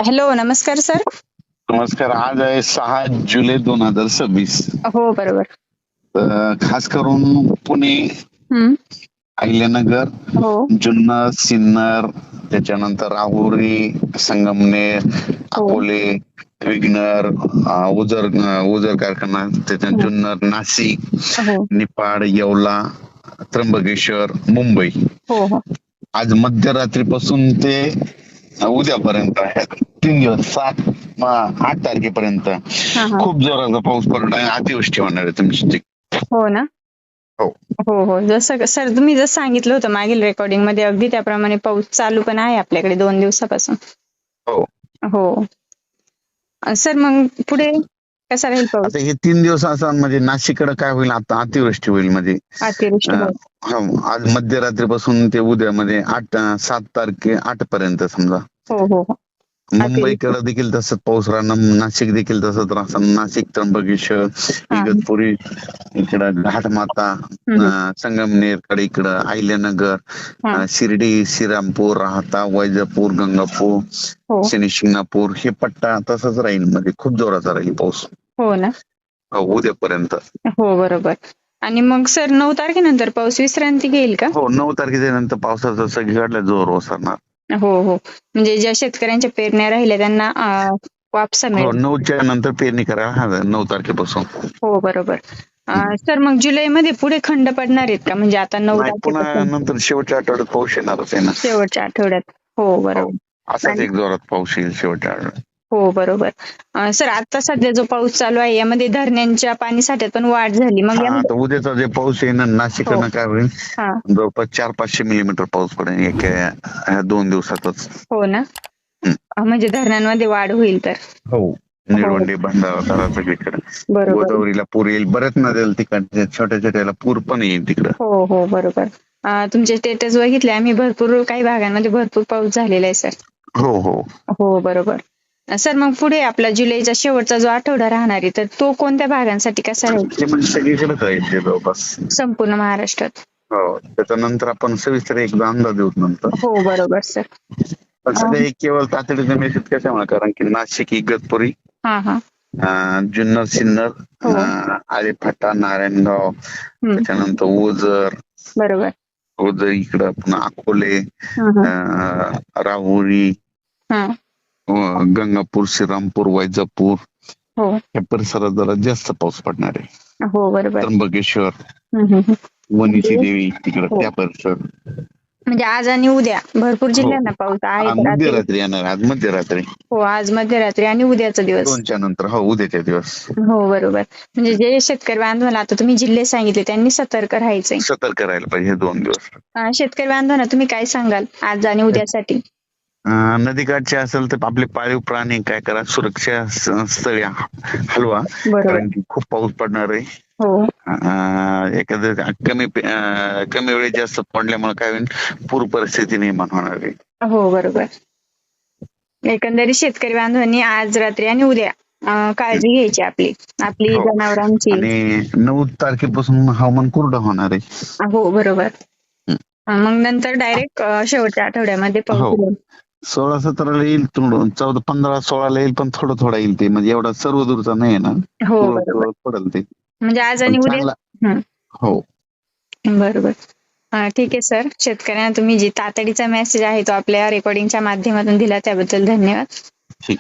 Hello, नमस्कार sir. नमस्कार. आज आहे 6 जुलै 2026. हो, बरोबर. खास करून पुणे, हं. अहिल्यानगर, हो, जुन्नर, सिन्नर, त्याच्यानंतर राहुरी, संगमनेर, हो, अकोले, विघ्नर, ओझर कारखाना, त्याच्या हो, जुन्नर, नाशिक, हो, निपाड, येवला, त्र्यंबकेश्वर, मुंबई. हो, हो. आज मध्यरात्रीपासून ते उद्यापर्यंत आहे. 3 दिवस 8 तारखेपर्यंत हां, हां. खूप जोराचा पाऊस पडणार आहे. अतिवृष्टी होणार आहे तुमची. हो ना? हो. हो, हो. जसं सर तुम्ही जसं सांगितलं होतं मागील रेकॉर्डिंगमध्ये अगदी त्याप्रमाणे पाऊस चालू पण आहे आपल्याकडे 2 दिवसापासून. हो. हो. सर मग पुढे कसा राहील आता पाऊस? हे 3 दिवस असं म्हणजे नाशिककडे काय होईल, आता अतिवृष्टी होईल म्हणजे अतिवृष्टी अं, होईल. आज मध्यरात्रीपासून ते उद्या म्हणजे 7 पर्यंत समजा. हो, हो, हो. अतिवृष्टी. मुंबईकडे देखील तसंच पाऊस राहणार, नाशिक देखील तसंच राहणार. नाशिक, त्र्यंबकेश्वर, हां. इगतपुरी, इकडं घाटमाता, हं, हं. संगमनेर कडे, इकडं अहिल्यानगर, हां. शिर्डी, श्रीरामपूर, राहाता, वैजापूर, गंगापूर, हो. शनी शिंगणापूर हे पट्टा तसंच राहील, म्हणजे खूप जोराचा राहील पाऊस हो ना? उद्यापर्यंत. हो, बरोबर. आणि मग सर 9 तारखेनंतर पाऊस विश्रांती घेईल का? हो, 9 तारखेच्या नंतर पावसाचा सगळीकडे जोर ओसरणार. हो, हो. म्हणजे ज्या शेतकऱ्यांच्या पेरण्या राहिल्या त्यांना वापसा हो, मिळेल. 9च्या नंतर पेरणी करायला हवं, 9 तारखेपासून. हो, बरोबर. सर मग जुलैमध्ये पुढे खंड पडणार आहेत का? म्हणजे आता 9 नाही, पुन्हा तारखेपासून नंतर शेवटच्या आठवड्यात पाऊस येणारच आहे ना. शेवटच्या आठवड्यात. हो, हो, बरोबर. असाच आणि एक जोरात पाऊस येईल शेवटच्या आठवड्यात. हो, बरोबर. सर आता सध्या जो पाऊस चालू आहे यामध्ये धरण्यांच्या पाणीसाठ्यात पण वाढ झाली. मग हा, यामध्ये आता उद्याचा जे पाऊस येईल ना, हो. नाशिककडनं काय होईल, हां. जवळपास 400-500 मिलीमीटर पाऊस पडेल ह्या 2 दिवसातच. हो ना? हं. म्हणजे धरणांमध्ये वाढ होईल तर. हो, हो, निळवंडे, भंडारा सगळीकडे. बरोबर. गोदावरीला पूर येईल, बऱ्याच नद्याला तिकडे छोट्या छोट्याला पूर पण येईल तिकडं. हो, हो, बरोबर. तुमचे स्टेटस बघितले आम्ही, भरपूर काही भागांमध्ये भरपूर पाऊस झालेला आहे सर. हो हो. हो, बरोबर. सर मग पुढे आपला जुलैचा शेवटचा जो आठवडा राहणार आहे, तर तो कोणत्या भागांसाठी कसा राहील? ते म्हणजे सगळीकडेच आहे ते जवळपास. संपूर्ण महाराष्ट्रात. हो, त्याच्यानंतर आपण सविस्तर एकदा अंदाज देऊ नंतर. हो, बरोबर सर. पण सध्या एक केवळ तातडीचा मेसेज कशामुळे, कारण की नाशिक, इगतपुरी, हां, हां. जुन्नर, सिन्नर, हो. आळेफाटा, नारायणगाव, हं. त्याच्यानंतर बरोबर. ओझर इकडं, पुन्हा अकोले, हं, हं. राहुरी, हां. गंगापूर, श्रीरामपूर, वैजापूर हो. या परिसरात जरा जास्त पाऊस पडणार आहे. हो, बरोबर. त्र्यंबकेश्वर, हं, हं, हं. वणीची म्हणजे देवी तिकडं हो. त्या परिसर. म्हणजे आज आणि उद्या भरपूर हो, जिल्ह्यांना पाऊस आहे तर मध्यरात्री येणार, आज मध्यरात्री हो, आज मध्यरात्री आणि उद्याचा दिवस. 2च्या नंतर. हो, उद्याच्या दिवस हो, बरोबर. म्हणजे जे शेतकरी बांधवांना आता तुम्ही जिल्हे सांगितले त्यांनी सतर्क राहायचंय. सतर्क राहायला पाहिजे 2 दिवस. शेतकरी बांधवांना तुम्ही काय सांगाल आज आणि उद्यासाठी? नदीकाठचे असेल तर आपले पाळीव प्राणी काय करा, सुरक्षा स्थळी हलवा, बरोबर. कारण की खूप पाऊस पडणार आहे. हो. एखादं कमी वेळेत जास्त पडल्यामुळे काय होईल, पूर परिस्थिती निर्माण होणार आहे. हो, बरोबर. एकंदरीत शेतकरी बांधवांनी आज रात्री आणि उद्या काळजी घ्यायची आपली हो. जनावरांची. आणि 9 तारखेपासून हवामान कोरडं होणार आहे. हो, बरोबर. हं. मग नंतर डायरेक्ट शेवटच्या आठवड्यामध्ये पाऊस हो, येईल. 16-17ला येईल, 14, 15-16ला येईल, पण थोडं थोडा येईल ते, म्हणजे एवढा सर्व दूरचा नाही ना. हो, तुरळक बरोबर. पडेल ते, म्हणजे आज पण आणि उद्या. चांगला. हं. हो. बरोबर. ठीक आहे सर. शेतकऱ्यांना तुम्ही जी तातडीचा मेसेज आहे तो आपल्या रेकॉर्डिंगच्या माध्यमातून दिला त्याबद्दल धन्यवाद. ठीक.